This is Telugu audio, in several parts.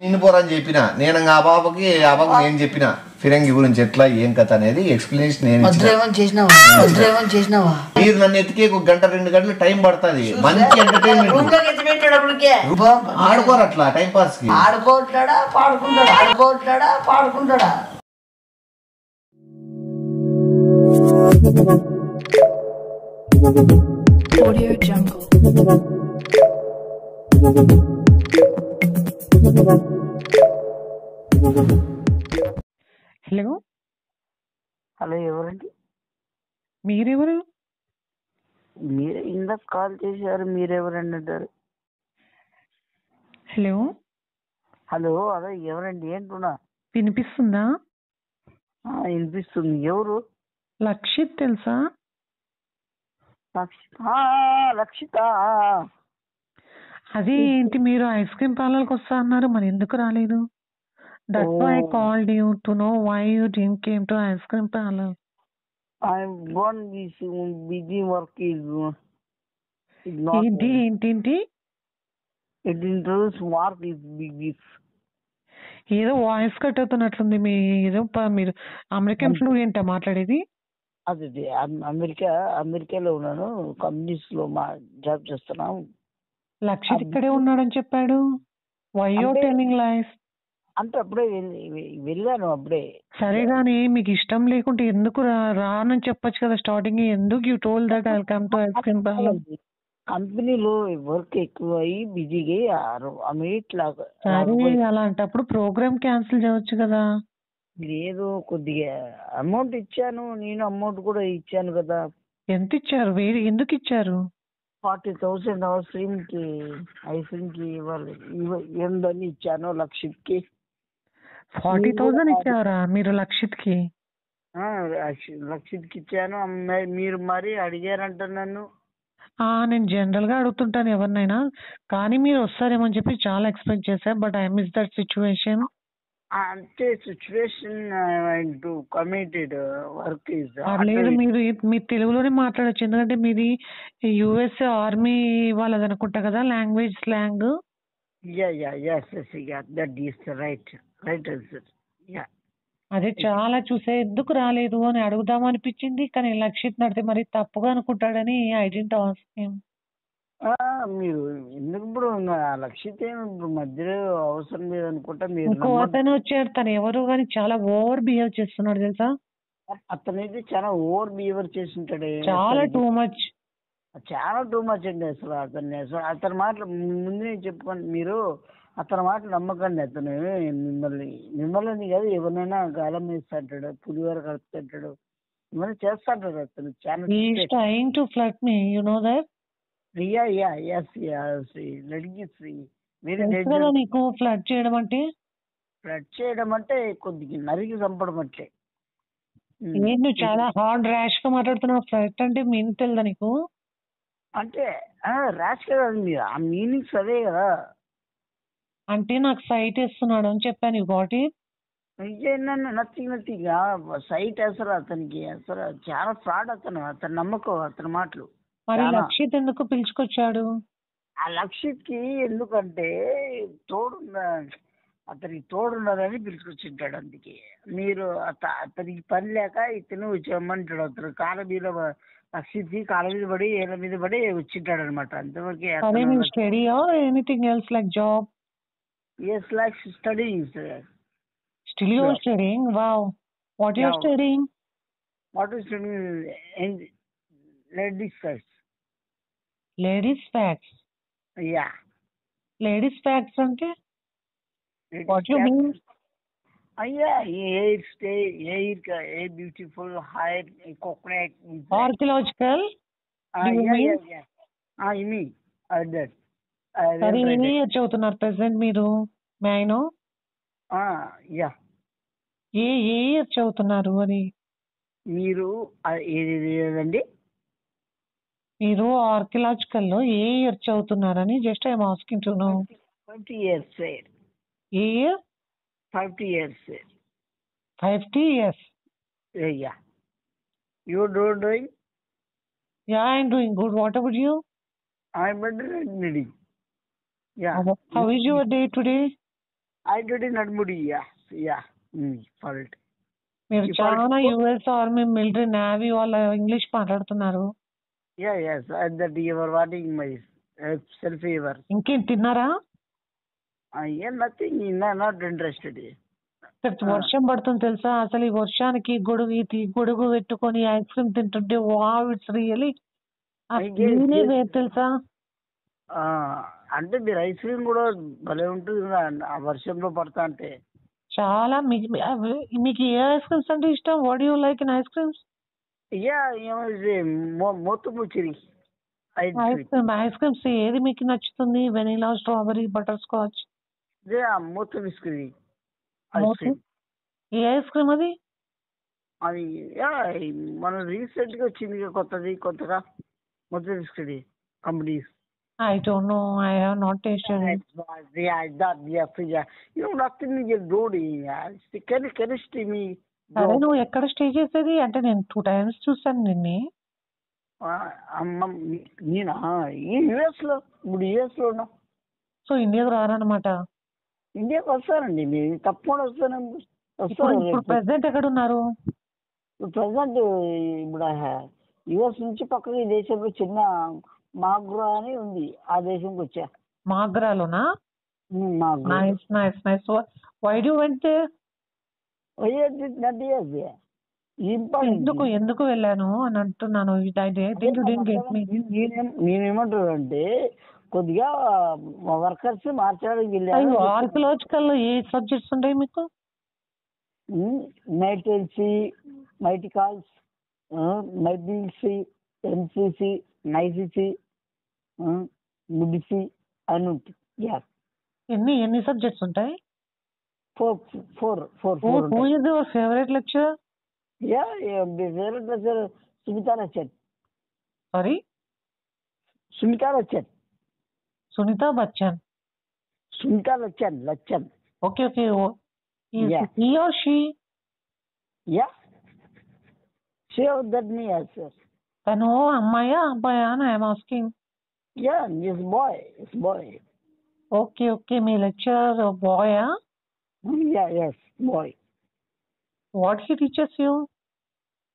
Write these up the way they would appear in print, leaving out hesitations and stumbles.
నిన్ను పోరని చెప్పిన నేను ఆ బాబాకి నేను చెప్పిన ఫిరంగి గురించి ఎట్లా ఏం కథ అనేది ఎక్స్ప్లెనేషన్ నేను చేసినావా మీరు నన్ను ఎత్తికే 1 గంట 2 గంటలు టైం పడుతుంది మంచి ఎంటర్టైన్మెంట్ ఆడుకోరు అట్లా టైం పాస్ కి ఆడుకోవట్లాడా పాడుకుంటాడా Audio Jungle. హలో హలో ఎవరండి? మీరెవరు? మీరే ఇందాక కాల్ చేశారు, మీరెవరండి అంటారు? హలో హలో అదే ఎవరండి ఏంటున్నా? వినిపిస్తుందా? వినిపిస్తుంది. ఎవరు? లక్షిత్ తెలుసా? లక్షిత. అదే ఏంటి మీరు ఐస్ క్రీమ్ పార్లర్కి వస్తా అన్నారు, మరి ఎందుకు రాలేదు? That's why I called you to know why you didn't came to ice cream parlour. I'm gone busy work is not. ఏంటి? It introduce work is busy. ఏదో వాయిస్ కట్ అవుతున్నట్లుంది. మీరు అమెరికన్ ఫ్లూయెంటా మాట్లాడేది? అదే అమెరికాలో ఉన్నాను, కంపెనీస్ లో జాబ్ చేస్తున్నాం. లక్షిత్ ఇక్కడే ఉన్నాడని చెప్పాడు. Why you telling lies? అంటే అప్పుడే వెళ్ళాను అప్పుడే. సరే గానీ మీకు ఇష్టం లేకుంటే ఎందుకు రానని చెప్పొచ్చు కదా స్టార్టింగ్. ఎందుకు you told that I will come to ice cream parlour? కంపెనీలో వర్క్ ఎక్కువ అయ్యి బిజీగా సరే అలాంటప్పుడు ప్రోగ్రామ్ క్యాన్సిల్ చేయవచ్చు కదా. లేదు, కొద్దిగా అమౌంట్ ఇచ్చాను, నేను అమౌంట్ కూడా ఇచ్చాను కదా. ఎంత ఇచ్చారు? ఎందుకు ఇచ్చారు? 40,000 ఐస్ క్రీమ్ కి ఇవ్వాలి ఇచ్చాను లక్షిత్కి. 40,000 ఇచ్చారా మీరు లక్షిత్ కి? లక్షిత్కి ఇచ్చాను. మీరు మరీ అడిగారంట నన్ను. నేను జనరల్ గా అడుగుతుంటాను ఎవరినైనా, కానీ మీరు వస్తారేమని చెప్పి చాలా ఎక్స్పెక్ట్ చేశా. But I miss that situation. అంటే సిచ్యువేషన్ కమిటెడ్ వర్క్ ఇస్. లేదు, మీరు తెలుగులోనే మాట్లాడచ్చు, ఎందుకంటే మీది యుఎస్ ఆర్మీ వాళ్ళది అనుకుంటా కదా లాంగ్వేజ్ స్లాంగ్. అదే చాలా చూసే ఎందుకు రాలేదు అని అడుగుదాం అనిపించింది, కానీ లక్షిత్ నడితే మరి తప్పుగా అనుకుంటాడని ఐ డిడ్ంట్ ఆస్క్ హిమ్. మీరు ఎందుకు ఇప్పుడు లక్షిత్ ఇప్పుడు మధ్యలో అవసరం లేదు అనుకుంటా. మీరు ఇంకో అతను వచ్చాడు, తను ఎవరు కానీ చాలా ఓవర్ బిహేవ్ చేస్తున్నాడు తెలుసా? అతనైతే చాలా ఓవర్ బిహేవ్ చేసి ఉంటాడు. చాలా టూ మచ్ అండి. అతని మాటలు ముందే చెప్పుకోండి. మీరు అతని మాటలు నమ్మకండి. అతను మిమ్మల్ని కాదు ఎవరినైనా గాలం వేస్తాడు, పులివర కలుపుతాడు, మిమ్మల్ని చేస్తాడు. అతను చాలా trying to flirt me, you know that. నీకు ఫ్లడ్ చేయడం అంటే కొద్దిగా నరికి చంపడం అంటే. నేను చాలా హార్డ్ ర్యాష్ గా మాట్లాడుతున్నావు. ఫ్లడ్ అంటే మీనింగ్ తెలుదా నీకు? అంటే ర్యాష్ కదా మీరు, ఆ మీనింగ్స్ అదే కదా. అంటే నాకు సైట్ వేస్తున్నాడు అని చెప్పాను. You got it? Nothing sight అసలు అతనికి అసలు చాలా ఫ్రాడ్. అతను నమ్మకం అతని మాటలు. మరి లక్షిత్ ఎందుకు పిలుచుకొచ్చాడు? ఆ లక్షిత్ కి ఎందుకంటే అతనికి తోడున్నదని పిలుచుకొచ్చింటాడు. అందుకే మీరు అతనికి పని లేక ఇతను వచ్చామంటాడు. అతను కాళ్ళ మీద లక్షిత్ కి కాళ్ళ మీద పడి ఏళ్ళ మీద పడి వచ్చింటాడు అనమాట. అంతవరకు study or anything else like job? Yes, like studying. Still you are studying? Wow. What you are studying? What is studying? Ladies facts. Ladies facts? Yeah. Ladies facts ante? What you mean? Yeah, hair beautiful, hair coconut. Archaeological? Yeah. You mean that. సరే ఏ ఇయర్ చదువుతున్నారు ప్రెసెంట్ మీరు? May I know? ఏ ఇయర్ చదువుతున్నారు అని? మీరు ఏదండి? మీరు ఆర్కియలాజికల్ లో ఏ ఇయర్ చదువుతున్నారని just I'm asking to know. 50 years sir. ఏ year? 50 years sir. 50 years? Yeah. You doing? Yeah, I'm doing good. What about you? I'm better reading. Yeah. How is your day today? I did in Admudi, yeah. For it. మీరు You చాలా called- US army military navy వాళ్ళ ఇంగ్లీష్ మాట్లాడుతున్నారు. Yeah, yes. And that you were wanting my self-favor. ఇంకేం తిన్నారా? Yeah, nothing. Not interested. ఇక్కడ వర్షం పడుతుంది తెలుసా? అసలు ఈ వర్షానికి గొడుగు పెట్టుకొని ఐస్ క్రీమ్ తింటుంటే వావ్, ఇట్స్ రియలీ నేనే వేరు తెలుసా? అంటే మీరు ఐస్ క్రీమ్ కూడా భలే ఉంటుంది కదా ఆ వర్షంలో పడతా అంటే. చాలా మీకు ఏ ఐస్ క్రీమ్స్ అంటే ఇష్టం? What you like in ice creams? మోతుముచ్చిరి ఐస్ క్రీమ్స్ ఏది మీకు నచ్చుతుంది? Vanilla, strawberry, butterscotch? మూత బిస్కరీ ఏ ఐస్ క్రీమ్ అది? అది మన రీసెంట్ గా వచ్చింది కొత్తగా మూత బిస్కరీ companies. I don't know. I have not tasted it. Nothing you do. Can you see me? అదే నువ్వు ఎక్కడ స్టే చేసేది? అంటే నేను 2 times చూసాను నిన్ను. నేనా యుఎస్ లో ఇప్పుడు యుఎస్ లో ఉన్నా. సో ఇండియాకు రారనమాట? ఇండియాకి వస్తానండి, మీరు తప్పకుండా వస్తాను. ఇప్పుడు ప్రెసెంట్ ఎక్కడ ఉన్నారు? ప్రెసెంట్ ఇప్పుడు యుఎస్ నుంచి పక్కన ఈ దేశంలో చిన్న మాగ్రా అని ఉంది, ఆ దేశంకి వచ్చా. మాగ్రాలోనా? Nice nice nice. Why do went there? ఎందుకు వెళ్ళాను అని అంటున్నాను. నేనేమంటారు అంటే కొద్దిగా వర్కర్స్ మార్చడానికి వెళ్ళాను. ఆర్కియలాజికల్ ఏ సబ్జెక్ట్స్ ఉంటాయి మీకు? మైటెల్సీ, మైటికాల్స్, మైబిల్సీ, ఎంసీసీ, నైసిసి, ముడిసి అని ఉంటుంది. ఎన్ని సబ్జెక్ట్స్ ఉంటాయి? Four. Who is your favorite lecturer? Favourite lecturer Sunita Lachchan. Sorry? Sunita Lachchan. Sunita Bachchan. Sunita Lachchan. Okay. Yeah. He or she? Yeah. She or that me as sir. తను అమ్మాయా అబ్బాయా అని I'm asking. Yeah, it's boy. Okay. మీ లెక్చరర్ బాయా? Yes, boy. What he teaches you?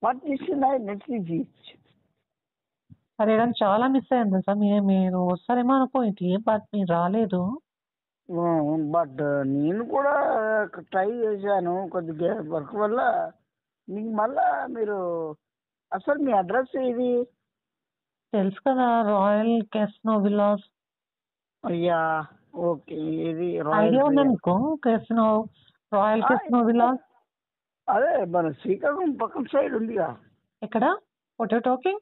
What is next teach? అరే నేను చాలా మిస్ అయ్యాను తెలుసా. మీరు వస్తారేమో అనుకోండి, బట్ మీరు రాలేదు. బట్ నేను కూడా ట్రై చేశాను కొద్దిగా వర్క్ వల్ల. మీకు మళ్ళా మీరు అసలు మీ అడ్రస్ ఏది తెలుసు కదా, రాయల్ కెసినో విలాస్. అయ్యా ఓకే, ఇది ఐడియా ఉందా మీకు? రాయల్ కెసినో విలాస్ అదే మన శ్రీకాకుళం పక్కన సైడ్ ఉందిగా. ఎక్కడ? What you talking?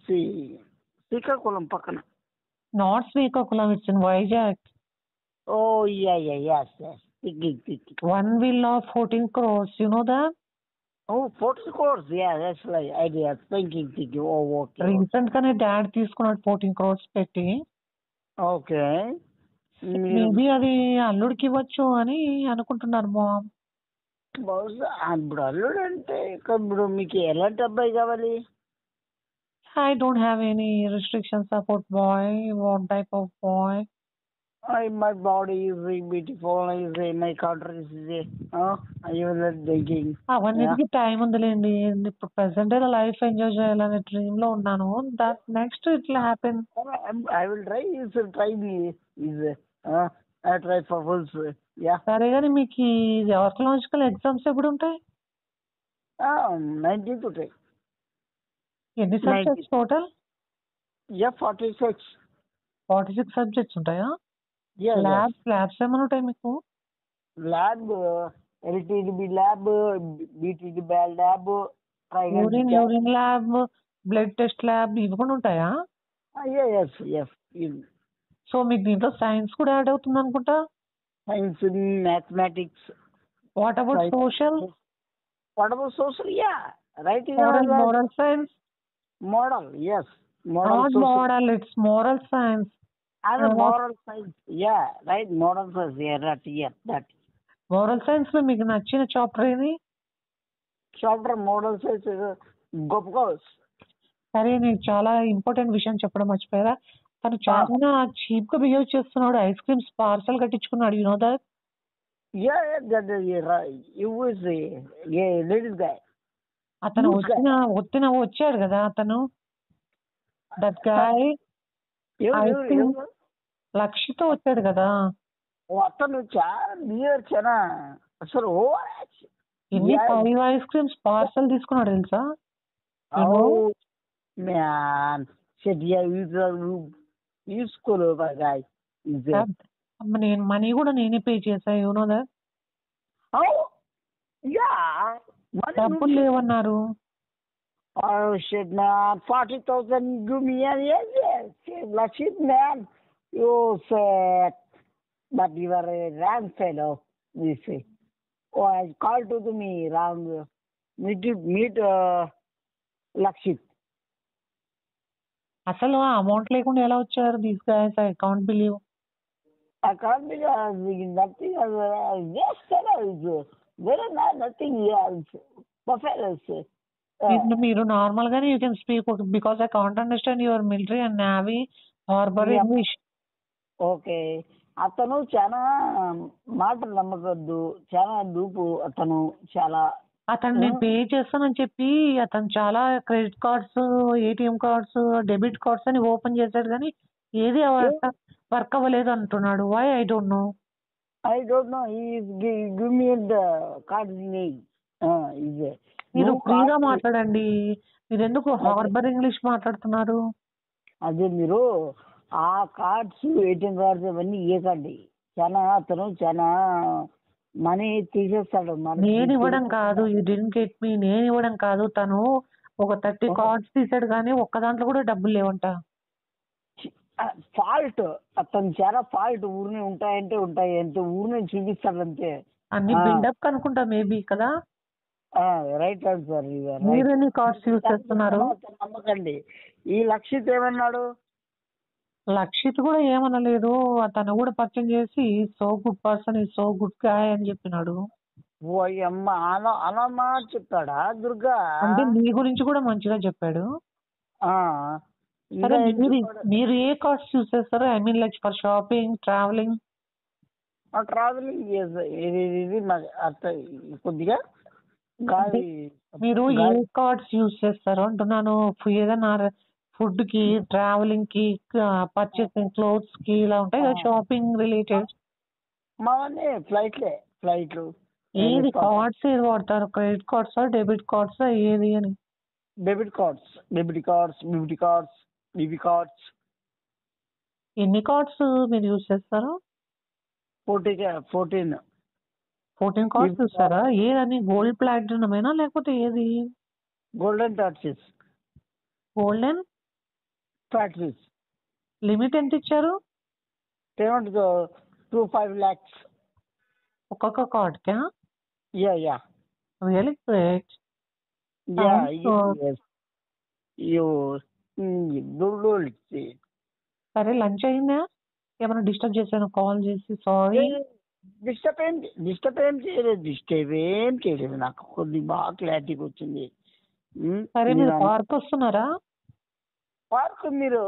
శ్రీకాకుళం పక్కన. Not Srikakulam, it's in Vizag. Oh, yes. Thinking. One villa, 14 crores. You know that? Oh, 14 crores. Yeah, that's right. Idea. Thinking. Oh, okay. Recent గానే డాడ్ తీసుకున్నాడు 14 crores పెట్టి. Okay. మేబీ అది అల్లుడికి ఇవ్వచ్చు అని అనుకుంటున్నారు మామ్. బహుశా ఇప్పుడు అల్లుడు అంటే ఇప్పుడు మీకు ఎలాంటి అబ్బాయి కావాలి? I don't have any restrictions about boy. What type of boy? My body is beautiful. My country is thinking. అవన్నిటికి టైం ఉందిలేండి. ఇప్పుడు ప్రెసెంట్ లైఫ్ ఎంజాయ్ చేయాలనే డ్రీమ్ లో ఉన్నాను. That next it will happen. I will try. Try me. I try for fulls. Yeah. సరే కానీ మీకు ఈ ఆర్కియలాజికల్ ఎగ్జామ్స్ ఎప్పుడు ఉంటాయి? 19th ఉంటాయి. ఎన్ని సబ్జెక్ట్స్ టోటల్? 46. 46 సబ్జెక్ట్స్ ఉంటాయా? ల్యాబ్స్ ఏమైనా ఉంటాయి మీకు? Lab LTDB lab, BTD lab, urine lab, blood test lab ఇవి కూడా ఉంటాయా? yes. సో మీకు దీంట్లో సైన్స్ కూడా యాడ్ అవుతుంది అనుకుంటా. Science, mathematics. What about social? Yeah, right. Moral science. Yes. Not moral, it's moral science. Moral science. Yeah, right. Moral science. Yeah, that. Moral science లో మీకు నచ్చిన చాప్టర్ ఏది? చాప్టర్ మోరల్ సైన్స్ గొప్ప. సరే, నేను చాలా ఇంపార్టెంట్ విషయం చెప్పడం మర్చిపోయారా. తను చాలా చీప్ గా బిహేవ్ చేస్తున్నాడు. ఐస్ క్రీమ్స్ పార్సల్ కట్టించుకున్నాడు. You know that? Yeah, that you was a ladies guy. అతను Huge guy. వచ్చాడు కదా అతను. దట్ గాయ్ ఐస్ క్రీమ్ లక్షతో వచ్చాడు కదా. అతను చాలా నియర్ చాలా అసలు ఎన్ని 5 ఐస్ క్రీమ్స్ పార్సల్ తీసుకున్నాడు తెలుసా? మ్యాన్ తీసుకోలే గాయ్. నేను మనీ కూడా నేనే పే చేశా. You know that? డబ్బులు లేవన్నారు. Oh shit, man! 40,000 give me, yes. Lakshit, man, you said, but you are a wrong fellow. You say, oh, I called to me wrong. Meet Lakshit. అసలు ఆ అమౌంట్ లేకుండా ఎలా వచ్చారు these guys? I can't believe. I can't believe nothing. Yes, fellow, very nice, nothing else. Buffaloes. మీరు నార్మల్ గానే you can speak because I can't understand your military and navy harbour English. Okay, అతను చాలా మాటలు నమ్మకద్దు, చాలా దూపు. అతను నేను పే చేస్తానని చెప్పి అతను చాలా credit cards, ATM cards, debit cards అని ఓపెన్ చేశాడు కానీ ఏది వర్క్ అవ్వలేదు అంటున్నాడు. Why? I don't know. Give me the card name. మీరు ఫ్రీగా మాట్లాడండి. మీరు ఎందుకు హార్బర్ ఇంగ్లీష్ మాట్లాడుతున్నారు? అదే మీరు ఆ కార్డ్స్, ఏటీఎం కార్డ్స్ అవన్నీ ఇవ్వకండి. అతను చాలా మనీ తీసేస్తాడు. నేను ఇవ్వడం కాదు, యూ డిడ్ంట్ గెట్ మీ. నేను ఇవ్వడం కాదు, తను ఒక 30 కార్డ్స్ తీసాడు కానీ ఒక్క దాంట్లో కూడా డబ్బులు లేవంట. ఫాల్ట్, అతను చాలా ఫాల్ట్. ఊరిని ఉంటాయంటే ఉంటాయి అంతే, ఊరిని చూపిస్తాడు అంతే. అన్ని బిల్డప్ అనుకుంటా మేబీ కదా. Right sir. మీరు ఎన్ని కార్డ్స్ యూజ్ చేస్తున్నారు? నమ్మకండి. ఈ లక్షిత్ ఏమన్నాడు? లక్షిత్ కూడా ఏమనలేదు. తను కూడా పరిచయం చేసి so good person, so good guy అని చెప్పినాడు. ఓ అమ్మ, అనమ్మా చెప్పాడా దుర్గా? అంటే మీ గురించి కూడా మంచిగా చెప్పాడు. మీరు ఏ కార్డ్స్ యూజ్ చేస్తారు? I mean like for shopping, travelling? Travelling ఇది కొద్దిగా. మీరు ఏ కార్డ్స్ యూజ్ చేస్తారు అంటున్నాను. ఏదైనా ఫుడ్ కి, ట్రావెలింగ్ కి, పర్చేసింగ్ క్లోత్స్ కి ఇలా ఉంటాయి కదా, షాపింగ్ రిలేటెడ్. మావన్నీ ఫ్లైట్లు. ఏది కార్డ్స్ ఏది వాడతారు? క్రెడిట్ కార్డ్సా, డెబిట్ కార్డ్సా, ఏది అని? Debit cards. ఎన్ని కార్డ్స్ మీరు యూజ్ చేస్తారు? 14 కార్డ్స్ చూస్తారా? ఏదని? గోల్డ్ ప్లాటినమేనా లేకపోతే ఏది? Golden torches. Golden torches. Limit ఎంత ఇచ్చారు? 5 lakhs ఒక్కొక్క కార్డ్ కా? యా. Really great. సరే, లంచ్ అయిందా? ఏమైనా డిస్టర్బ్ చేశాను కాల్ చేసి? సారీ. డిస్టర్బ్ ఏం చేయలేదు. నాకు కొద్దిగా బాగా క్లారిటీగా వచ్చింది. సరే, మీరు పార్క్ వస్తున్నారా? పార్క్ మీరు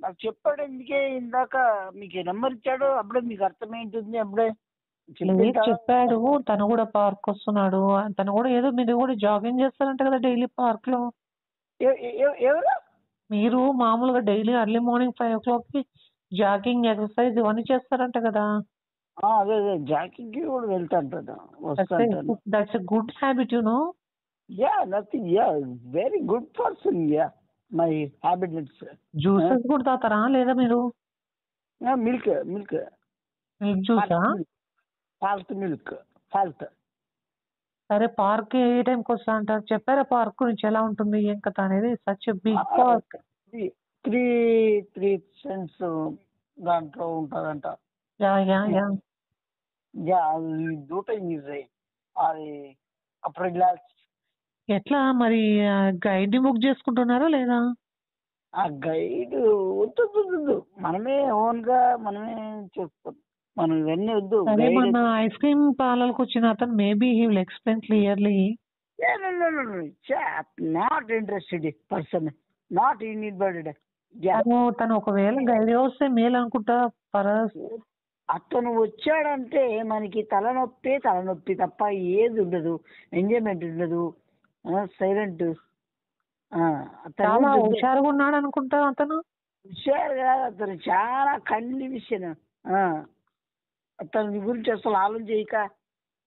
నాకు చెప్పాడు ఎందుకే ఇందాక. మీకు నెంబర్ ఇచ్చాడు, అప్పుడే మీకు అర్థమైంటుంది. అప్పుడే చెప్పాడు. తను కూడా పార్క్ వస్తున్నాడు. తను కూడా ఏదో మీరు కూడా జాగింగ్ చేస్తారంట కదా డైలీ పార్క్ లో. ఎవరు? మీరు మామూలుగా డైలీ ఎర్లీ మార్నింగ్ 5 o'clock కి జాగింగ్, ఎక్సర్సైజ్ ఇవన్నీ చేస్తారంట కదా. అదే జాగింగ్ కి కూడా వెళ్తాంటాను. That's a good habit, you know. Nothing. Very good person. My habits. Juices కూడా తాగుతారా లేదా మీరు? మిల్క్ జ్యూసా? మిల్క్. సరే, పార్క్ ఏ టైంకి వస్తా అంటారు? చెప్పారా పార్క్ గురించి ఎలా ఉంటుంది ఏం కథ అనేది? Such big park. 3 cents దాంట్లో ఉంటదంట. అప్పుడు గ్లాస్. ఎట్లా మరి? గైడ్ ని బుక్ చేసుకుంటున్నారా లేదా? ఆ గైడ్ వద్దు, మనమే ఓన్ గా మనమే చేసుకో. మనం ఇవన్నీ వద్దు. మన ఐస్ క్రీమ్ పార్లర్కి వచ్చిన అతను maybe he will explain clearly. Not interested person, not involved. తను ఒకవేళ గైడ్ వస్తే మేలు అనుకుంటా. అతను వచ్చాడంటే మనకి తలనొప్పి తప్ప ఏది ఉండదు, ఎంజాయ్మెంట్ ఉండదు, సైలెంట్. చాలా హుషారుగా ఉన్నాడు అనుకుంటా. అతను హుషారు కాదు, అతను చాలా కన్ని విషయం. అతని గురించి అసలు ఆలోచించక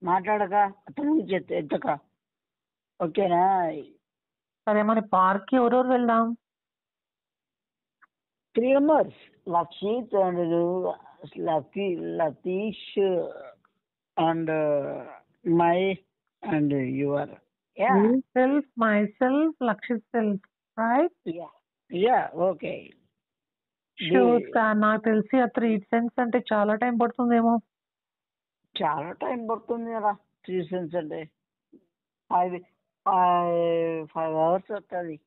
మాట్లాడక అతని గురించి ఎత్తక. ఓకేనా? సరే, మరి పార్క్ కి ఎవరెవరు వెళ్దాం? 3 members. Lakshit and Latish and my and your. Yeah. Myself, Lakshit self, right? Yeah, okay. నాకు తెలిసి ఆ 3 cents అంటే చాలా టైం పడుతుందేమో. చాలా టైం పడుతుంది కదా 3 cents అంటే 5 hours వస్తుంది.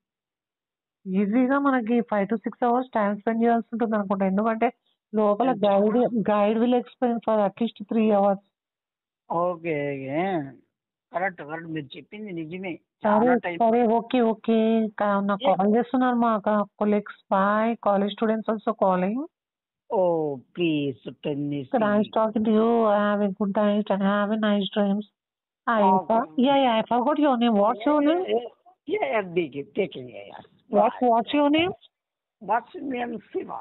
ఈజీగా మనకి 5 to 6 hours టైం స్పెండ్ చేయాల్సి ఉంటుంది అనుకుంటా. ఎందుకంటే లోపల guide will explain for at least 3 hours. Okay, correct మీరు చెప్పింది నిజమే. సరే, ఓకే. నాకు కాల్ చేస్తున్నారు మా colleagues. Bye. College students also calling. Oh, please, tennis. Nice talking to you. Have a good night and have a nice dreams. I forgot your name. What's your name? Yeah, take it. Yeah. What's your name? What's your name? Siva.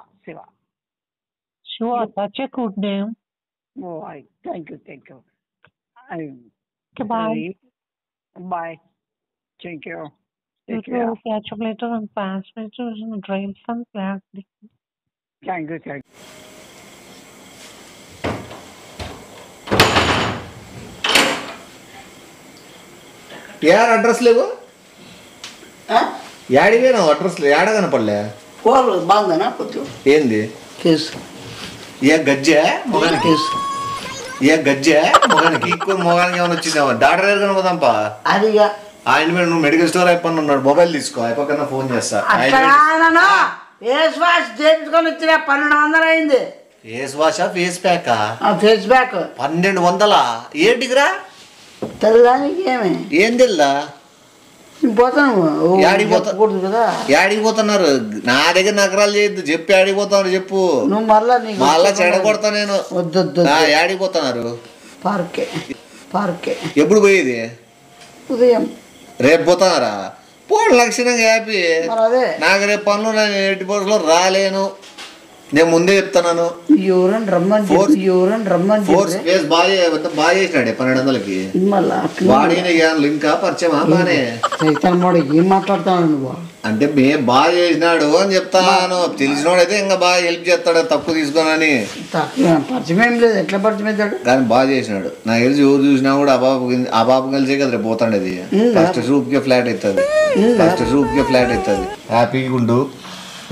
Sure, such a good name. Oh, thank you. Okay, bye. Bye. Thank you. You will catch up later on past pictures and dreams and plans. Thank you. యార్ అడ్రస్ లేవు. యాడివేనా అడ్రస్ యాడ కనపడలే. బాగుందనా కొంచెం? ఏంది కేసు? ఏ గజ్జే మొగానికి? మొగానికి ఏమైనా వచ్చిందేమో. డాక్టర్ దగ్గర కనుకోదాంపా. అదిగా ఆయన మీద నువ్వు మెడికల్ స్టోర్ అయిపోయి ఉన్నాడు. మొబైల్ తీసుకో, అయిపోకన్నా ఫోన్ చేస్తా. ఫేస్ వాష్ చేయించుకొని వచ్చిన 1200 అయింది. ఫేస్ వాషా ఫేస్ ప్యాకా? Face pack 1200. ఏంటికిరా తెల్లదానికి ఏం తెల్లా? పోతాను. యాడికి పోతున్నారు? నా దగ్గర నగరాలు చేయొద్దు. చెప్పి యాడికి పోతున్నారు చెప్పు. నువ్వు మళ్ళా చెడగొడతా నేను. యాడికి పోతున్నారు? పార్కే. ఎప్పుడు పోయేది? ఉదయం. రేపు పోతున్నారా? పోడు లక్షణంగా హ్యాపీ. నాకు రేపు పనులు, నేను 80% రాలేను. నేను ముందే చెప్తున్నాను. ఎవరని రమ్మని ఫోర్స్ స్పేస్ బాగా చేసినాడే 1200కి. వాడిన ఇంకా పరిచయమా? బానే ఏం మాట్లాడుతున్నావు నువ్వు? అంటే మేము బాగా చేసినాడు అని చెప్తాను. తెలిసినోడైతే ఇంకా బాగా హెల్ప్ చేస్తాడు తక్కువ తీసుకోనని. పరిచయం ఏం లేదు. ఎట్లా పరిచయం అవుతాడు? కానీ బాగా చేసినాడు. నాకు తెలిసి ఎవరు చూసినా కూడా ఆ బాబు కలిసే కదా రేపు పోతాడు. అది ఫస్ట్ రూప్కే ఫ్లాట్ అవుతుంది. హ్యాపీగా ఉండు.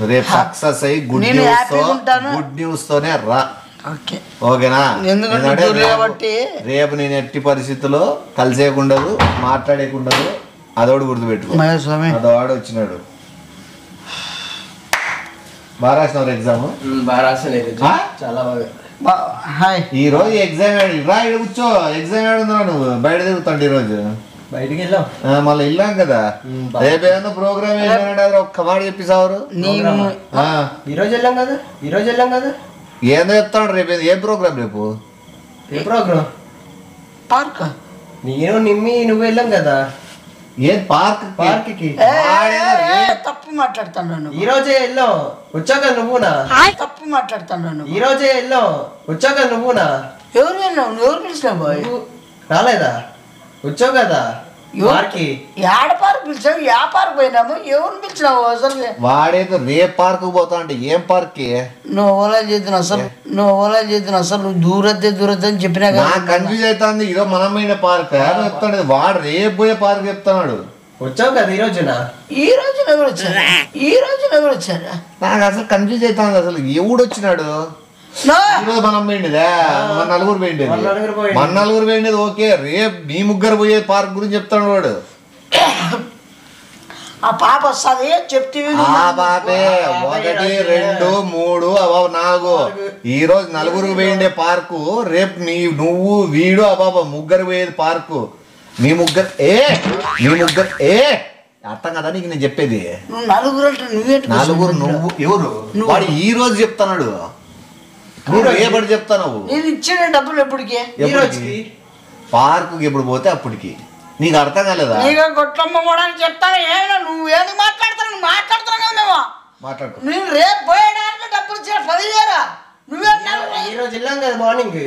రేపు సక్సెస్ అయ్యి గుడ్ న్యూస్ తోనే రా. ఓకేనా? ఎందుకంటే రేపు నేను ఎట్టి పరిస్థితుల్లో కలిసేకుండదు, మాట్లాడేకుండదు. అదోడు గుర్తుపెట్టుకో. అదోడు వచ్చినాడు. బాగా రాసినారు ఎగ్జామ్? చాలా బాగా. ఈ రోజు ఎగ్జామ్ రా. ఇక్కడ కూర్చో. ఎగ్జామ్ ఏడుందా? నువ్వు బయట తిరుగుతాండి ఈ రోజు. బయటికి వెళ్ళాం, మళ్ళీ వెళ్ళాం కదా. రేపేమన్నా ప్రోగ్రామ్ ఏంటంటే ఒక్క మాట చెప్పిసారు. ఈరోజు వెళ్ళాం కదా. ఏందో చెప్తాడు. రేపు ఏం ప్రోగ్రామ్? రేపు ఏ ప్రోగ్రామ్? పార్క్. నేను నిమ్మి నువ్వు వెళ్ళాం కదా. ఏం పార్క్? తప్పు మాట్లాడుతున్నాను. ఈ రోజే వెళ్ళాం, వచ్చాక నువ్వునా? తప్పు మాట్లాడుతున్నాను. ఈ రోజే వెళ్ళాం, వచ్చాక నువ్వునా? ఎవరు వెళ్ళావు? ఎవరు పిలిచినావు? రాలేదా? వచ్చావు కదా. ఏడ పార్క్ పిలిచావు? ఏ పార్క్ పోయినాము? ఎవరిని పిలిచినావు అసలు? వాడేదో రేపు పార్క్ పోతా అంటే ఏం పార్క్? నువ్వు ఓలా చేద్దాను అసలు. నువ్వు దూరద్దే అని చెప్పినా కన్ఫ్యూజ్ అవుతుంది. ఇదో మనమైన పార్క్ చెప్తాడు. వాడు రేపు పోయే పార్క్ చెప్తున్నాడు. వచ్చావు కదా ఈ రోజున. ఈ రోజున ఎవరు వచ్చారు? నాకు అసలు కన్ఫ్యూజ్ అవుతుంది. అసలు ఎవడు వచ్చినాడు? ఈరోజు మనం పోయిండిదా? మన నలుగురు పోయిండేది. ఓకే, రేపు మీ ముగ్గురు పోయే పార్క్ గురించి చెప్తాడు వాడు. ఆ పాప వస్తుంది చెప్తే. ఆ పాపే 1, 2, 3, 4. ఈ రోజు నలుగురు పోయిండే పార్కు. రేపు నువ్వు వీడు ఆ పాప ముగ్గురు పోయేది పార్కు. మీ ముగ్గురు అర్థం కదా నీకు నేను చెప్పేది. నువ్వు నలుగురు అంటే నువ్వేంటి నలుగురు నువ్వు ఎవరు? వాడు ఈ రోజు చెప్తాడు, నువ్వు రేపటి చెప్తావు. నేను ఇచ్చిన డబ్బులు ఎప్పటికి పార్కుకి ఎప్పుడు పోతే అప్పటికి. నీకు అర్థం కాలేదా? నీకు గొట్టమ్మ కూడా చెప్తాను. ఏమైనా నువ్వు ఏది మాట్లాడుతున్నావు? నువ్వు మాట్లాడుతున్నావు కదా మేము మాట్లాడుకో. నేను రేపు పోయేడానికి డబ్బులు ఇచ్చిన 10,000 నువ్వేంటున్నావు? ఈ రోజు వెళ్ళాం కదా మార్నింగ్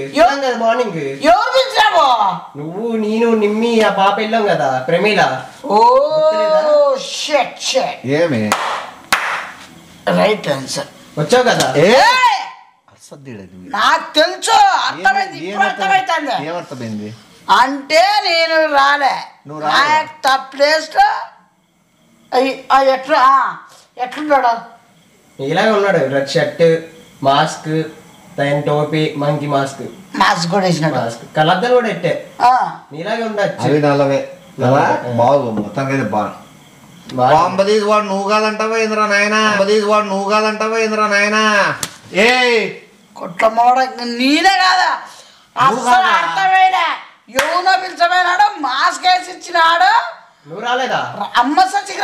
ఎవరు పిలిచావు? నువ్వు నేను నిమ్మి ఆ పాప వెళ్ళాం కదా ప్రమీల. ఓ షట్ షట్ ఏమి రైట్ ఆన్సర్. వచ్చావు కదా. నాకు తెలుసు, అర్థమైంది, ఇప్పుడు అర్థమైంది. ఏమర్థమైంది అంటే నేను రాలే ప్లేస్ లో ఎట్లున్నాడు? ఇలాగే ఉన్నాడు, రెడ్ షర్ట్, మాస్క్, తన టోపీ, మంకీ మాస్క్ కూడా వేసినాడు. మాస్క్ కలద్దలు కూడా ఎట్టే నీలాగే ఉండొచ్చు. అవి నల్లవే బాగు మొత్తం బాంబదీస్ వాడు నువ్వు కాదంటావా ఇంద్రా నాయనా? బాంబదీస్ వాడు నువ్వు కాదంటావా ఇంద్రా నాయనా? ఏ కొట్టమోడ నేనే కాదా? అసలు అర్థమైనా ఎవనో పిలిచమైనాడు, మాస్క్ వేసి ఇచ్చినాడు. నువ్వు రాలేదా? అమ్మ సచ్చికి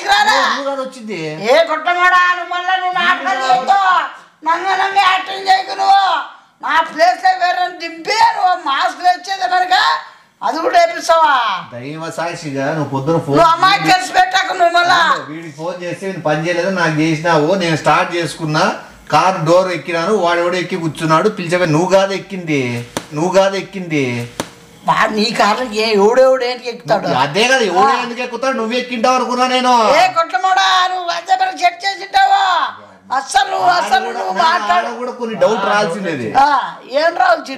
రారా వచ్చింది. ఏ కొట్టమోడా నువ్వు మళ్ళా నువ్వు నాటకం చేయొద్దు, నంగ యాక్టింగ్ చేయకు. నువ్వు నా ప్లేస్ లో వేరే దింపి నువ్వు మాస్క్ వచ్చేది కనుక అది కూడా వేపిస్తావా? దైవ సాక్షిగా నువ్వు పొద్దున ఫోన్ నువ్వు అమ్మాయి కలిసి పెట్టాకు. నువ్వు మళ్ళా వీడికి ఫోన్ చేస్తే పని చేయలేదు, నాకు చేసినావు. నేను స్టార్ట్ చేసుకున్నా, కారు డోర్ ఎక్కినాను, వాడెవడో ఎక్కి కూర్చున్నాడు. పిలిచే నువ్వు కాదు ఎక్కింది. నీ కార్లు ఎవడెవడు ఏంటి ఎక్కుతాడు? అదే కదా, ఎవడో ఎందుకు ఎక్కుతాడు? నువ్వు ఎక్కింటావు అనుకున్నా నేను. ఏ కొట్టమోడా నువ్వు అదే చెక్ చేసింటావా? అసలు నువ్వు మాట్లాడు కూడా కొన్ని డౌట్ రాల్సిండేది. ఏం రావచ్చు?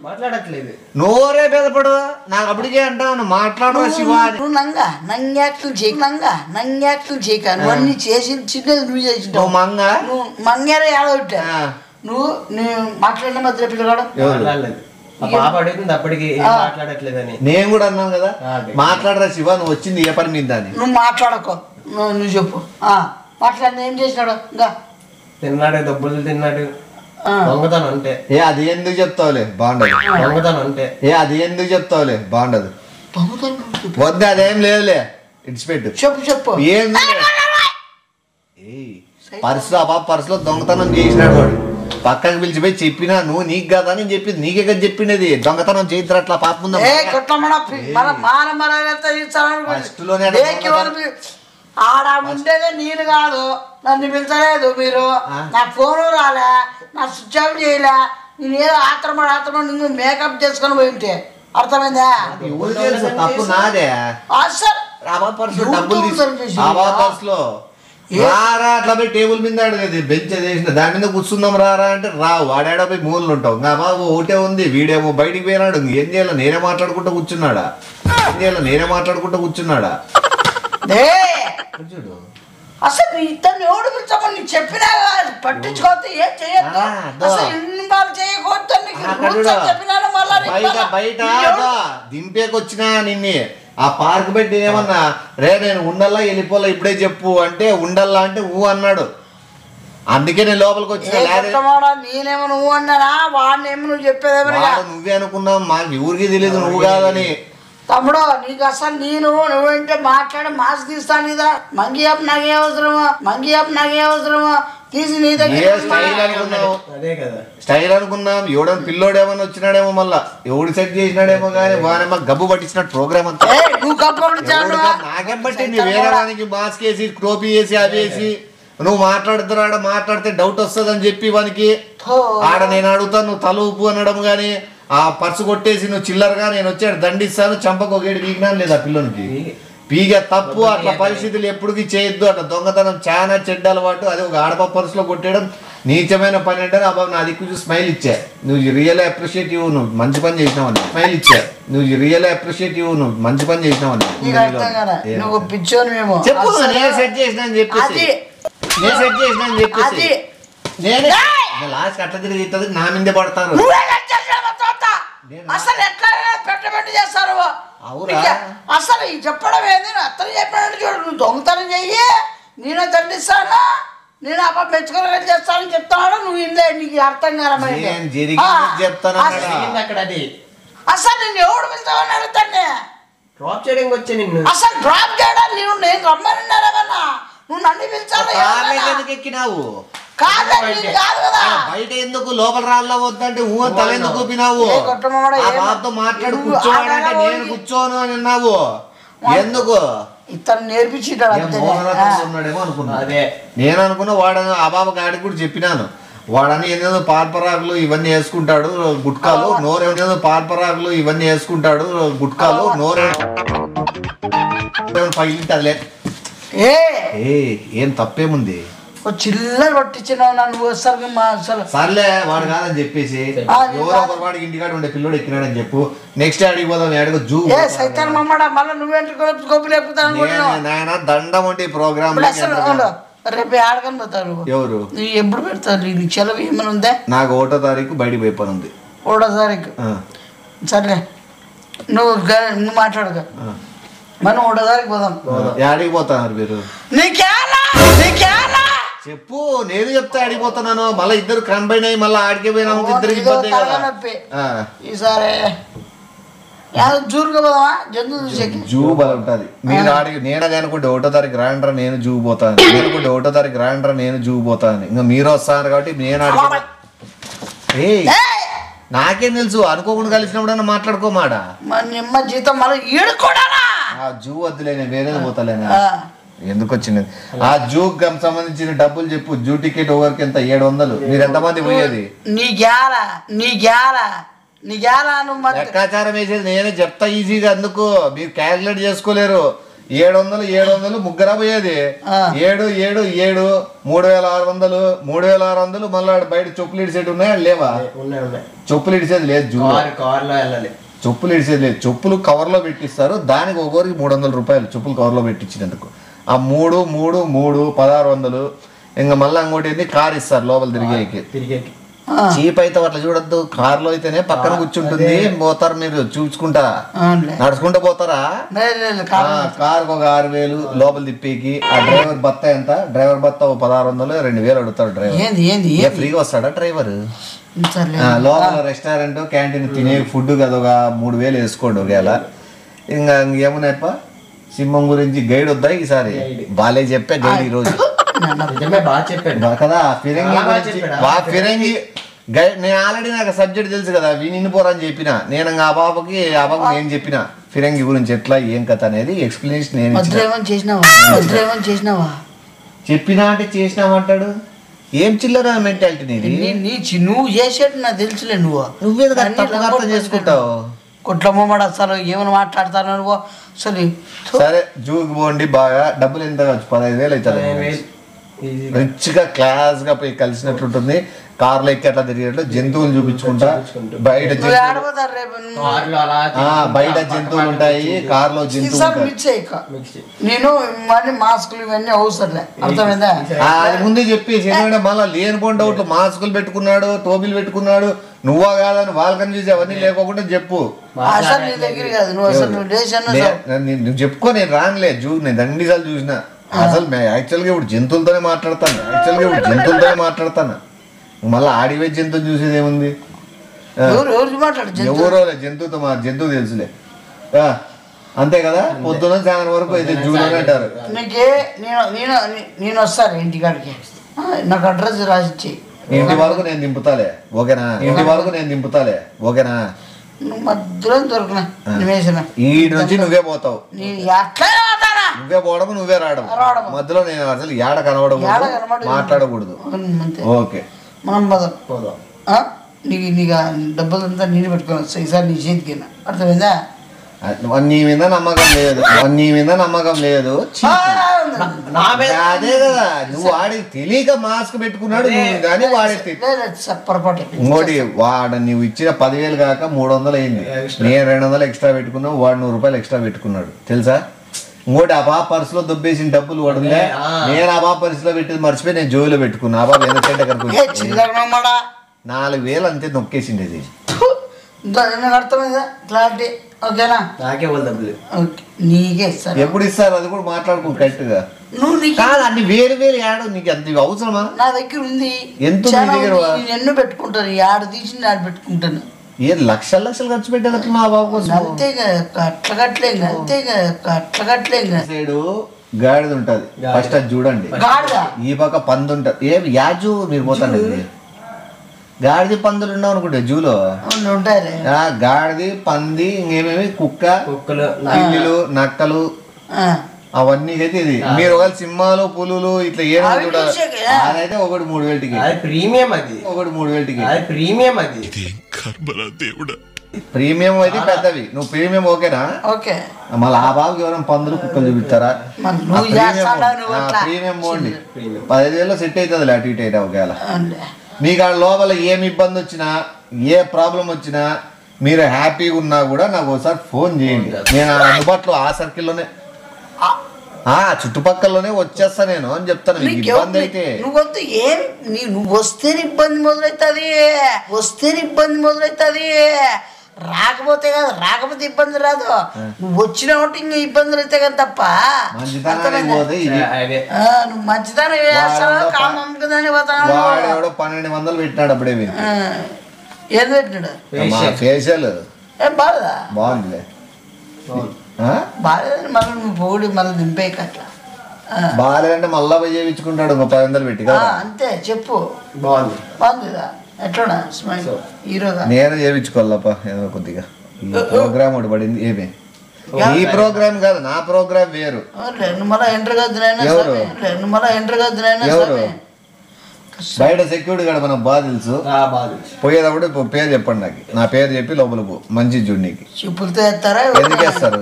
మాట్లాడట్లేదు. నోరే బెదపడు నాకు అప్పటికే అంటాను మాట్లాడరా శివ. నువ్వు నంగ్యాక్తులు చేయక నువ్వు అన్ని చేసి చిన్నది నువ్వు చేసింటావు. నువ్వు మంగారే ఆడవుతా. నువ్వు మాట్లాడిన మధ్య పిల్లగాడు పాప అడుగుతుంది అప్పటికి మాట్లాడట్లేదని. నేను కూడా అన్నాను కదా, మాట్లాడరా శివ, నువ్వు వచ్చింది ఏ పని మీద అని. నువ్వు మాట్లాడకో, నువ్వు చెప్పు. మాట్లాడిన ఏం చేసినాడు? ఇంకా తిన్నాడు, డబ్బులు తిన్నాడు, దొంగతనం అంటే. అది ఎందుకు చెప్తావులే బాగుండదు. దొంగతనం అంటే అది ఎందుకు చెప్తావులే బాగుండదు. వద్దు అదేం లేదులే, ఇడిచిపెట్టు. చెప్పు. ఏంది పర్సులో దొంగతనం చేసినాడు వాడు. పక్కకి పిలిచిపోయి చెప్పినా, నువ్వు నీకు కదా అని చెప్పింది. నీకే కదా చెప్పిండేది దొంగతనం చేద్దరు అట్లా పాప ముందు. ఆడ ఉండేదే నేను కాదు, నన్ను పిలిచలేదు మీరు, నా ఫోను రాలే, నా స్విచ్ ఆఫ్ చేయలే. నేను ఏదో ఆత్రమ నువ్వు మేకప్ చేసుకొని పోయి ఉంటే అర్థమైందా? తప్పు నాదే. పర్సులో రారా అట్లా పోయి టేబుల్ మీద అడిగేది, బెంచ్ చేసిన దాని మీద కూర్చుందాం రారా అంటే రావు. వాడాడో పోయి మూలలు ఉంటావు. ఇంకా బాబు ఒకటే ఉంది, వీడేమో బయటికి పోయినాడు. ఏం చేయాలో నేనే మాట్లాడుకుంటూ కూర్చున్నాడా? చూడు అసలు ఇతను ఎవడు పిలిచామని నీకు చెప్పినా పట్టించుకోవద్దు, ఏం చేయొద్దు, అసలు ఇన్వాల్వ్ చేయకూడదు చెప్పినాను. బయట దింపేకొచ్చినా నిన్నే ఆ పార్క్ పెట్టి ఏమన్నా రే నేను ఉండల్లా వెళ్ళిపోలా ఇప్పుడే చెప్పు అంటే ఉండల్లా అంటే ఊ అన్నాడు. అందుకే నేను లోపలికి వచ్చిన. నేనేమో నువ్వు అన్నానా? వాడినేమో నువ్వు చెప్పేదేమో నువ్వే అనుకున్నావు, మాకు ఎవరికి తెలియదు నువ్వు కాదని. తమ్ముడు నీకు అసలు నువ్వేంటే మాట్లాడి మాస్క్ తీస్తాను కదా. మంగి యాప్ నాకే అవసరమా తీసి నీ దగ్గర స్టైల్ అనుకున్నాం. ఎవడని పిల్లోడేమన్నా వచ్చినాడేమో, మళ్ళా ఎవడు సెట్ చేసినాడేమో కానీ వాడేమో గబ్బు పట్టించినట్టు ప్రోగ్రామ్ అంతా. నాకేం పట్టింది? వేరే వానికి మాస్క్ వేసి టోపీ వేసి అది వేసి నువ్వు మాట్లాడితే డౌట్ వస్తుంది అని చెప్పి వానికి ఆడ నేను అడుగుతాను నువ్వు తల ఊపు అనడం గానీ, ఆ పర్సు కొట్టేసి నువ్వు చిల్లరగా నేను వచ్చాడు దండిస్తాను చంపకు ఒకటి పీకినాను లేదా పిల్లలకి పీగే తప్పు. అట్లా పరిస్థితులు ఎప్పటికీ చేయొద్దు. అట్లా దొంగతనం చాలా చెడ్డ అలవాటు. అది ఒక ఆడప పర్సులో కొట్టేయడం నీచమైన పని అంటే ఆ బాబు నా దిక్కు చూసి స్మైల్ ఇచ్చా. నువ్వు రియల్ అప్రిషియేటివ్, నువ్వు మంచి పని చేసినావని స్మైల్ ఇచ్చా. నువ్వు రియల్ అప్రిషియేటివ్, నువ్వు మంచి పని చేసినావని చెప్పు. నేను సెట్ చేసిన అని చెప్పేసి నేనే లాస్ట్ అట్లా తిరిగి నా మీదే పడతాను. అసలు ఎట్లా పెట్టబెట్టి చేస్తారు? అసలు ఈ చెప్పడం ఏంది? అతను చెప్పినట్టు చూడు, నువ్వు దొంగతనం చెయ్యి, నేను దండిస్తాను, నేను అబ్బా మెచ్చుకొని చేస్తానని చెప్తాడు. నువ్వు ఇందే నీకు అర్థం కాదు. అసలు నేను ఎవడు పిలుస్తావని అడుగుతాను. డ్రాప్ చేయడానికి వచ్చా నిన్ను. అసలు డ్రాప్ చేయడం నేను రమ్మన్నారా? నువ్వు నన్ను పిలిచావు ఎక్కినావు కాదు కదా బయట ఎందుకు లోపల రాళ్ళ వద్దంటే తల ఎందుకు ఊపినావు బాబుతో మాట్లాడు కూర్చోవాలంటే నేను కూర్చోను అని అన్నావు ఎందుకు ఇతను నేర్పించాడేమో అనుకున్నా నేను అనుకున్నా వాడు ఆ బాబు గాడికి కూడా చెప్పినాను వాడని ఏదేదో పార్పరాకులు ఇవన్నీ వేసుకుంటాడు గుట్కాలు నోరేదో పార్పరాకులు ఇవన్నీ వేసుకుంటాడు గుట్కాలు నోరే పగిలింటదిలే ఏం తప్పేముంది చిల్లర పట్టించినావు నన్ను అసలు సర్లే వాడు కాదని చెప్పేసి ఎవరో ఒకరు వాడికి ఇంటికాడ ఉండే పిల్లోడు ఎక్కినాడని చెప్పు నెక్స్ట్ అడిగి పోదాం అడుగు జూ సైతాన్ మమ్మడా మళ్ళీ నువ్వేంటి గొప్పలు ఎక్కుతాను నాయన దండం అంటే ప్రోగ్రామ్ రేపు ఆడకని పోతారు ఎవరు ఎప్పుడు పెడతారు నీకు సెలవు ఏమైనా ఉందా నాకు 1వ తారీఖు బయటికి పోయి పని ఉంది 1వ తారీఖు సర్లే నువ్వు మాట్లాడక మనం 1వ తారీఖు పోదాం ఆడికి పోతున్నారు మీరు చెప్పు నేను చెప్తే ఆడిపోతున్నాను మళ్ళీ ఇద్దరు కంబైన్ అయ్యి మళ్ళీ ఆడికి పోయినా ఇద్దరికి ఇబ్బంది కదా ఈసారి జూరుగా పోదామా జంతువు చూసేకి జూ బల ఉంటది మీరు ఆడికి నేను అనుకుంటే 1వ తారీఖు రాండ్రా నేను జూ పోతాను అనుకుంటే 1వ తారీఖు రాండ్రా నేను జూ పోతాను ఇంకా మీరు వస్తారు కాబట్టి నేను ఆడికి నాకేం తెలుసు అనుకోకుండా కలిసినప్పుడు మాట్లాడుకోమాట నిమ్మ జీతం మళ్ళీ ఏడుకోడాలా జూ వద్దులే నేను వేరేది పోతాలేనా ఎందుకు వచ్చింది ఆ జూకి సంబంధించిన డబ్బులు చెప్పు జూ టికెట్ ఓవర్కి ఎంత 700 మీరు ఎంతమంది పోయేది లెక్కాచారం వేసేది నేనే చెప్తా ఈజీగా అందుకు మీరు క్యాల్కులేట్ చేసుకోలేరు 700 ముగ్గురా పోయేది 7 7 7 3600 3600 మళ్ళీ బయట చెప్పులు ఇడిసేది ఉన్నాయా లేవా చెప్పులు ఇడిసేది లేదు జూ చెప్పులు ఇడిసేది లేదు చెప్పులు కవర్ లో పెట్టిస్తారు దానికి ఒక్కొరికి 300 రూపాయలు చెప్పులు కవర్ లో పెట్టించినందుకు ఆ 3 1600 ఇంకా మళ్ళీ ఇంకోటి ఏంది కార్ ఇస్తారు లోపల తిరిగేకి చీప్ అయితే అట్లా చూడద్దు కార్ లో అయితేనే పక్కన కూర్చుంటుంది పోతారు మీరు చూసుకుంటా నడుచుకుంటా పోతారా కార్ ఒక 6000 లోపల తిప్పేకి ఆ డ్రైవర్ బత్త ఎంత డ్రైవర్ బత్త 1600 2000 అడుగుతాడు డ్రైవర్ ఫ్రీగా వస్తాడా డ్రైవర్ లోపల రెస్టారెంట్ క్యాంటీన్ తినే ఫుడ్ కదా ఒక 3000 వేసుకోండి ఒకవేళ ఇంకా ఏమున్నాయప్ప సింహం గురించి గైడ్ వద్దా ఈసారి బాలే చెప్పే గైడ్ ఈ రోజు కదా ఫిరంగి గైడ్ నేను ఆల్రెడీ నాకు సబ్జెక్ట్ తెలుసు కదా నిన్ను పోరని చెప్పిన నేను ఆ బాబుకి నేను చెప్పిన ఫిరంగి గురించి ఎట్లా ఏం కథ అనేది ఎక్స్ప్లెనేషన్ నేను చెప్పినా అంటే చేసినామంటాడు ఏం చిల్లర మెంటాలిటీ నీది నువ్వు చేసేట్టు నాకు తెలుసులే నువ్వే అర్థం చేసుకుంటావు కొట్లమ్మడ అసలు ఏమైనా మాట్లాడతాను నువ్వు అసలు సరే జూకి పోండి బాగా డబ్బులు ఎంత ఖర్చు 15000 అవుతుంది రిచ్ గా క్లాస్ గా పోయి కలిసినట్లుంటుంది కార్లో ఎక్కి అట్లా తిరిగేట్లు జంతువులు చూపించుకుంటా బయట జంతువులు ఉంటాయి కార్లో జంతువులు నేను మళ్ళీ మాస్కులు ఇవన్నీ అవసరం అర్థమైందా అది ముందే చెప్పేసి ఎందుకంటే మళ్ళీ లేనిపోయిన డౌట్లు మాస్కులు పెట్టుకున్నాడు టోపీలు పెట్టుకున్నాడు నువ్వా కాదని వాళ్ళకని చూసి అవన్నీ లేకోకుండా చెప్పు నువ్వు చెప్పుకో నేను రానులే నేను దండిసార్లు చూసిన అసలు యాక్చువల్గా ఇప్పుడు జంతువులతోనే మాట్లాడతాను మళ్ళీ ఆడివే జంతువు చూసేది ఏముంది ఎవరో జంతువు తెలుసులే అంతే కదా పొద్దున సాయంత్రం వరకు అయితే జూలోనే అంటారు నేను వస్తాను ఇంటికాడికి నాకు అడ్రస్ రాసిచ్చి ఇంటి వరకు నేను దింపుతాలే ఓకేనా మధ్యలో దొరికిన ఈ నుంచి నువ్వే పోతావు నువ్వే పోవడం నువ్వే రావడం మధ్యలో నేను అసలు ఏడ కనబడకూడదు మాట్లాడకూడదు ఓకే మనం పోదాం నీకు డబ్బులంతా నేను పెట్టుకోవచ్చు ఈసారి నీ చేతికి అర్థమైందా నీ మీద నమ్మకం లేదు అదే కదా నువ్వు వాడి తెలియక మాస్క్ పెట్టుకున్నాడు కానీ వాడే ఇంకోటి వాడు నువ్వు ఇచ్చిన 10000 కాక 300 అయింది నేను 200 ఎక్స్ట్రా పెట్టుకున్నావు వాడు 100 రూపాయలు ఎక్స్ట్రా పెట్టుకున్నాడు తెలుసా ఇంకోటి ఆ బాబు పర్సులో దొబ్బేసిన డబ్బులు వాడులే నేను ఆ బాబు పర్సులో పెట్టేది మర్చిపోయి నేను జోబులో పెట్టుకున్నా ఆ బాబు ఎందుకంటే 4000 అంతే నొక్కేసిండేది అర్థమైందా క్లారిటీ ఓకేనా నాకే డబ్బులు నీకే ఇస్తారు ఎప్పుడు ఇస్తారు అది కూడా మాట్లాడుకో కరెక్ట్ గా కాదు అన్ని వేరు ఏడో నీకు అంత అవసరమా నా దగ్గర ఉంది ఎంత ఎన్నో పెట్టుకుంటాను ఆడ తీసి ఆడ పెట్టుకుంటాను ఏ లక్షలు ఖర్చు పెట్టారు మా బాబు కోసం. సైడు గాడిద ఉంటది, ఫస్ట్ అది చూడండి. ఈ పక్క పంది ఉంటది. ఏ యాజు మీరు పోతాండి, గాడిది పందులు ఉండవు అనుకుంటే జూలో. గాడిది పంది ఇంకేమేమి కుక్కలు పిల్లులు నక్కలు అవన్నీ అయితే ఇది. మీరు ఒకవేళ సింహాలు పులులు ఇట్లా ఏమైనా చూడాలి, అదైతే ఒకటి 3,000 టికెట్ ప్రీమియం. అది ఒకటి 3,000 టికెట్ ప్రీమియం. అది ప్రీమియం అయితే పెద్దవి. నువ్వు ప్రీమియం ఓకేనా? మళ్ళీ ఆ బాబుకి ఎవరైనా పందులు కుక్కలు చూపిస్తారా? ప్రీమియం పోండి, 15,000 సెట్ అవుతుంది అటు ఇటు అయితే. ఒకవేళ మీకు ఆ లోపల ఏమి ఇబ్బంది వచ్చినా ఏ ప్రాబ్లం వచ్చినా మీరు హ్యాపీగా ఉన్నా కూడా నాకు ఒకసారి ఫోన్ చేయండి. నేను అందుబాటులో ఆ సర్కిల్లోనే చుట్టుపక్కలలోనే వచ్చేస్తా నేను అని చెప్తాను. మీకు ఇబ్బంది అయితే నువ్వు వస్తే ఇబ్బంది మొదలవుతుంది, రాకపోతే కాదు, రాకపోతే ఇబ్బంది రాదు. నువ్వు వచ్చిన ఒకటి ఇంకా ఇబ్బందులు అయితే కదా తప్ప నువ్వు మంచిదాన్ని కామని పోతాను. 1200 పెట్టినాడు అప్పుడే. ఏది పెట్టినాడు? ఫేషియల్ బాగుంది. బాగాలేదని మళ్ళీ నువ్వు పోడి మళ్ళీ దింపేక అట్లా బాగాలేదంటే మళ్ళా పోయి చేయించుకుంటాడు 500 పెట్టి. అంతే చెప్పు. బాగుందిదా ఎట్లా స్మైల్ హీరోగా? నేను చేయించుకోవాలప్ప ఏదో కొద్దిగా. ప్రోగ్రామ్ ఒకటి పడింది. ఏమి ఈ ప్రోగ్రామ్ కాదు, నా ప్రోగ్రామ్ వేరు. నువ్వు మళ్ళీ ఎంటర్ కాదు. ఎవరు బయట సెక్యూరిటీ గార్డ్ మనకు బాగా తెలుసు. పోయేటప్పుడు పేరు చెప్పండి నాకు, నా పేరు చెప్పి లోపలకు మంచి చూడనీకి. చెప్పులతో వేస్తారా? ఎందుకు వేస్తారు?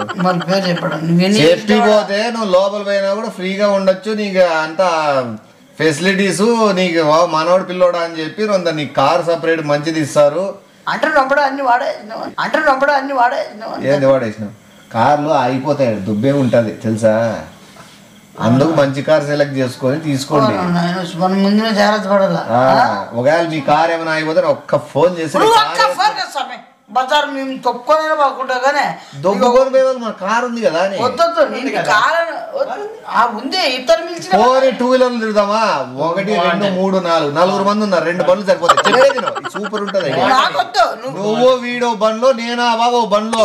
పేరు చెప్పడం సేఫ్టీ పోతే నువ్వు లోపల పోయినా కూడా ఫ్రీగా ఉండొచ్చు. నీకు అంతా ఫెసిలిటీస్ నీకు మనోడు పిల్లోడా అని చెప్పి నీకు కార్ సపరేట్ మంచిది ఇస్తారు. అన్ని వాడే ఏంది వాడేసినావు? కార్లు అయిపోతాయి, దుబ్బే ఉంటది తెలుసా. అందుకు మంచి కార్ సెలెక్ట్ చేసుకొని తీసుకోండి. మనం ముందు జాగ్రత్త పడాలి. ఒకవేళ మీ కార్ ఏమైనా అయిపోతే ఒక్క ఫోన్ చేసి బజార్ మేము తొక్కునే బాగుంటా కానీ దొంగకొని పోయేవాళ్ళు మన కార్ ఉంది కదా అని ఉంది. ఇతరు మించిన 2 వీలర్లు తిరుగుదామా? 1 2 3 4 4 మంది ఉన్నారు, 2 బండ్లు సరిపోతాయి. చెప్పేది సూపర్ ఉంటది. నువ్వు వీడో బండ్లో, నేను ఆ బాబు బండ్లో.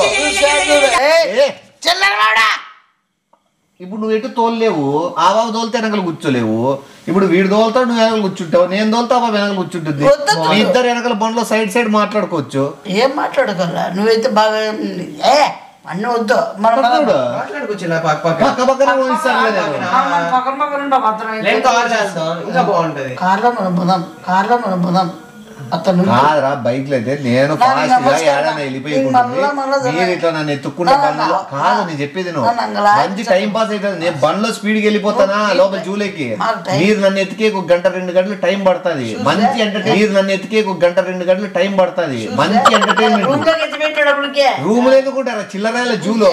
ఇప్పుడు నువ్వు ఎటు తోలలేవు, ఆ బాబు తోలితే వెనకలు కూర్చోలేవు. ఇప్పుడు వీడు తోలుతావు, నువ్వు వెనకలు కూర్చుంటావు. నేను తోలుతా, బాబు వెనకలు కూర్చుంటుంది. మీ ఇద్దరు వెనకల బండ్లో సైడ్ మాట్లాడుకోవచ్చు. ఏం మాట్లాడుకోవాలా? నువ్వైతే బాగా అన్నీ వద్దు. మనం కార్లో మనం పోదాం. కాదురా బైక్లు అయితే నేను ఫాస్ట్ గా ఏడాది వెళ్ళిపోయికుంటుంది. మీరు ఇట్లా నన్ను ఎత్తుక్కునే బండ్లో కాదు. నేను చెప్పేది నువ్వు మంచి టైం పాస్ అవుతుంది. నేను బండ్లో స్పీడ్కి వెళ్ళిపోతానా లోపల జూలేకి. మీరు నన్ను ఎత్తికే 1 గంట 2 గంటలు టైం పడుతుంది. మంచి ఎంటర్టైన్మెంట్. రూమ్ లేకుంటారా చిల్లరాయల జూలో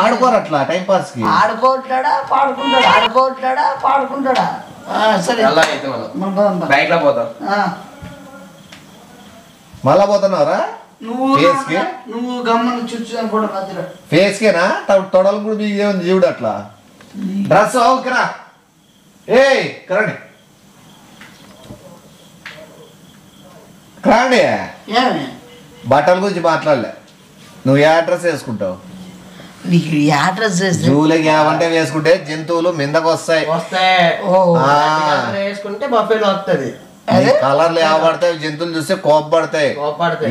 ఆడుకోరు అట్లా టైం పాస్ కి. ఆడుకోవట్లేడా సరే మళ్ళా పోతున్నావురా? నువ్వు గమ్మని చూసి ఫేస్ కేనా తొడలు కూడా మీకు ఏముంది జీవుడు అట్లా డ్రెస్ ఓకేనా? ఏ కరండి కరండి. బట్టల గురించి మాట్లాడలే. నువ్వు ఏ డ్రెస్ వేసుకుంటావు? జూలకి ఏమంటే వేసుకుంటే జంతువులు మిందకు వస్తాయి. కలర్లు ఏవడతాయి, జంతువులు చూస్తే కోపడతాయి.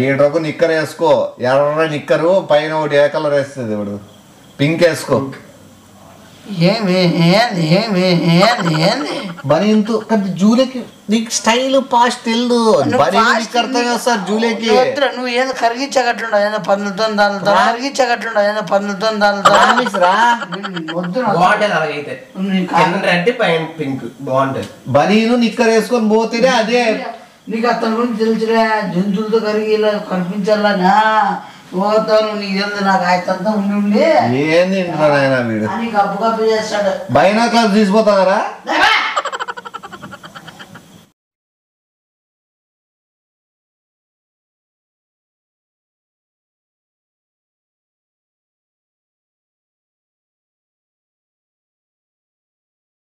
ఈడొక నిక్కర్ వేసుకో, ఎర్ర నిక్కరు పైన ఒకటి ఏ కలర్ వేస్తుంది, ఇప్పుడు పింక్ వేసుకో. బనీంతు జూలకి నీకు స్టైల్ పాస్ట్ తెలు సార్ జూలేకి. నువ్వు ఏదో కరిగించగట్లుండవు, ఏదో 15 కరిగించగట్లుండవు, ఏదో 15 బనీను నిక్కర్ వేసుకొని పోతేనే అదే. నీకు అతని గురించి తెలుసురా, జంతువులతో కరిగి ఇలా కనిపించాలనా పోతాను. నీకు తెలుసు నాకు ఆయనంతా ఉండి ఏంది వీడు కప్పు చేస్తాడు. బైనాక్లర్స్ తీసిపోతారా?